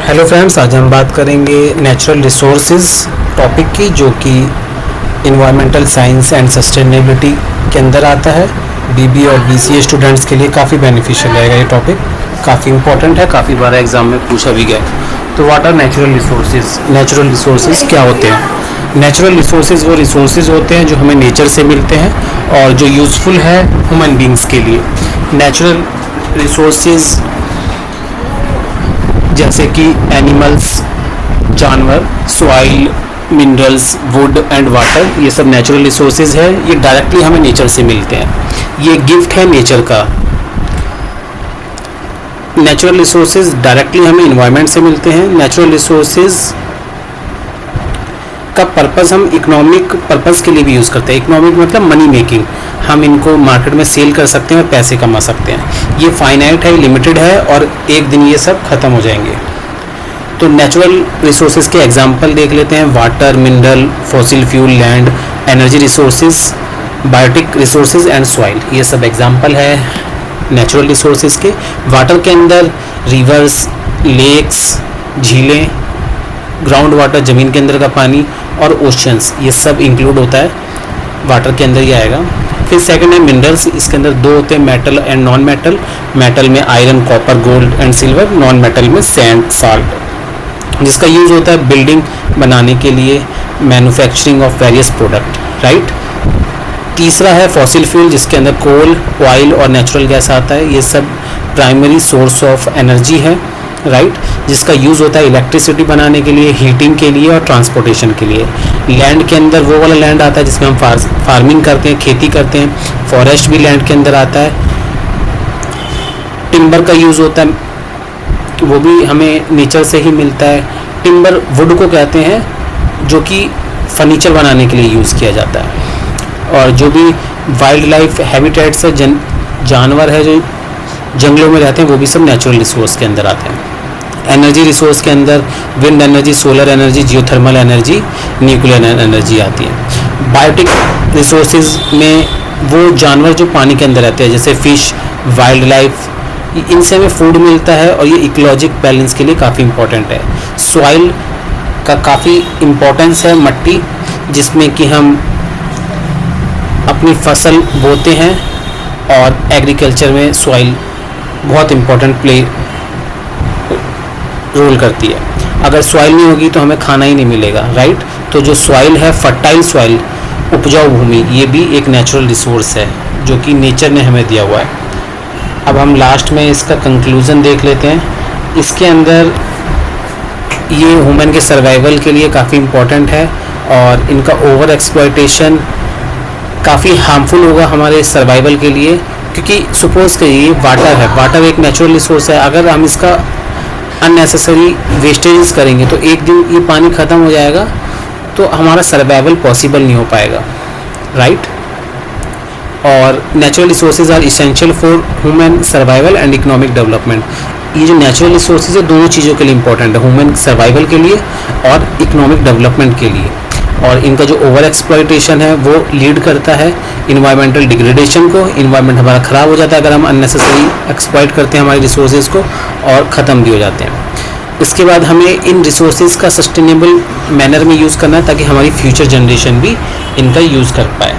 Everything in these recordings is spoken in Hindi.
हेलो फ्रेंड्स, आज हम बात करेंगे नेचुरल रिसोर्सेज टॉपिक की, जो कि इन्वायरमेंटल साइंस एंड सस्टेनेबिलिटी के अंदर आता है। बीबी और बीसीए स्टूडेंट्स के लिए काफ़ी बेनिफिशियल रहेगा। ये टॉपिक काफ़ी इंपॉर्टेंट है, काफ़ी बार एग्जाम में पूछा भी गया। तो what are natural resources? Natural resources क्या होते हैं? नेचुरल रिसोर्सेज वो रिसोर्सेज होते हैं जो हमें नेचर से मिलते हैं और जो यूज़फुल है ह्यूमन बींग्स के लिए। नेचुरल रिसोर्सेज जैसे कि एनिमल्स, जानवर, soil, minerals, would and water, ये सब नेचुरल रिसोर्सेज है। ये डायरेक्टली हमें नेचर से मिलते हैं। ये गिफ्ट है नेचर का। नेचुरल रिसोर्सेज डायरेक्टली हमें इन्वायरमेंट से मिलते हैं। नेचुरल रिसोर्सेज का पर्पस हम इकोनॉमिक पर्पस के लिए भी यूज़ करते हैं। इकोनॉमिक मतलब मनी मेकिंग। हम इनको मार्केट में सेल कर सकते हैं और पैसे कमा सकते हैं। ये फाइनाइट है, लिमिटेड है और एक दिन ये सब खत्म हो जाएंगे। तो नेचुरल रिसोर्सेज के एग्जांपल देख लेते हैं। Water, mineral, fossil fuel, land, energy resources, biotic resources and soil, ये सब एग्जांपल है नेचुरल रिसोर्सेज के। वाटर के अंदर रिवर्स, लेक्स, झीलें, ग्राउंड वाटर, ज़मीन के अंदर का पानी, और ओशंस, ये सब इंक्लूड होता है, वाटर के अंदर ही आएगा। फिर सेकंड है मिनरल्स। इसके अंदर दो होते हैं, metal and non metal. Metal में iron, copper, gold and silver. Non metal में सैंड, साल्ट, जिसका यूज़ होता है बिल्डिंग बनाने के लिए, manufacturing of various product, right. तीसरा है फॉसिल फ्यूल, जिसके अंदर कोल, ऑयल और नेचुरल गैस आता है। ये सब प्राइमरी सोर्स ऑफ एनर्जी है, राइट, जिसका यूज़ होता है इलेक्ट्रिसिटी बनाने के लिए, हीटिंग के लिए और ट्रांसपोर्टेशन के लिए। लैंड के अंदर वो वाला लैंड आता है जिसमें हम फार्मिंग करते हैं, खेती करते हैं। फॉरेस्ट भी लैंड के अंदर आता है। टिम्बर का यूज़ होता है, वो भी हमें नेचर से ही मिलता है। टिम्बर वुड को कहते हैं, जो कि फर्नीचर बनाने के लिए यूज़ किया जाता है। और जो भी वाइल्ड लाइफ हैबिटेट्स है, जानवर है जो जंगलों में रहते हैं, वो भी सब नेचुरल रिसोर्स के अंदर आते हैं। एनर्जी रिसोर्स के अंदर wind energy, solar energy, geothermal energy, nuclear energy आती है। बायोटिक रिसोर्सेज में वो जानवर जो पानी के अंदर रहते हैं, जैसे फिश, वाइल्ड लाइफ, इनसे हमें फूड मिलता है और ये इकोलॉजिक बैलेंस के लिए काफ़ी इंपॉर्टेंट है। सॉइल का काफ़ी इम्पोर्टेंस है, मट्टी, जिसमें कि हम अपनी फसल बोते हैं और एग्रीकल्चर में सॉइल बहुत इम्पोर्टेंट रोल करती है। अगर सॉइल नहीं होगी तो हमें खाना ही नहीं मिलेगा, राइट। तो जो सॉइल है, फर्टाइल सॉइल, उपजाऊ भूमि, ये भी एक नेचुरल रिसोर्स है जो कि नेचर ने हमें दिया हुआ है। अब हम लास्ट में इसका कंक्लूज़न देख लेते हैं। इसके अंदर ये ह्यूमन के सर्वाइवल के लिए काफ़ी इम्पोर्टेंट है और इनका ओवर एक्सप्लॉयटेशन काफ़ी हार्मफुल होगा हमारे सर्वाइवल के लिए, क्योंकि सपोज करिए वाटर है, वाटर एक नेचुरल रिसोर्स है। अगर हम इसका अननेसेसरी वेस्टेज करेंगे तो एक दिन ये पानी ख़त्म हो जाएगा, तो हमारा सर्वाइवल पॉसिबल नहीं हो पाएगा, राइट। और natural resources are essential for human survival and economic development. ये जो नेचुरल रिसोर्सेज है, दोनों चीज़ों के लिए इंपॉर्टेंट है, ह्यूमन सर्वाइवल के लिए और इकोनॉमिक डेवलपमेंट के लिए। और इनका जो ओवर एक्सप्लॉयटेशन है वो लीड करता है इन्वायरमेंटल डिग्रेडेशन को। इन्वायरमेंट हमारा ख़राब हो जाता है अगर हम अननेसेसरी एक्सप्लॉयट करते हैं हमारे रिसोर्सेज को, और ख़त्म भी हो जाते हैं। इसके बाद हमें इन रिसोर्सेज का सस्टेनेबल मैनर में यूज़ करना है, ताकि हमारी फ्यूचर जनरेशन भी इनका यूज़ कर पाए।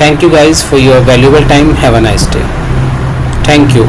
Thank you guys for your valuable time. Have a nice day. Thank you.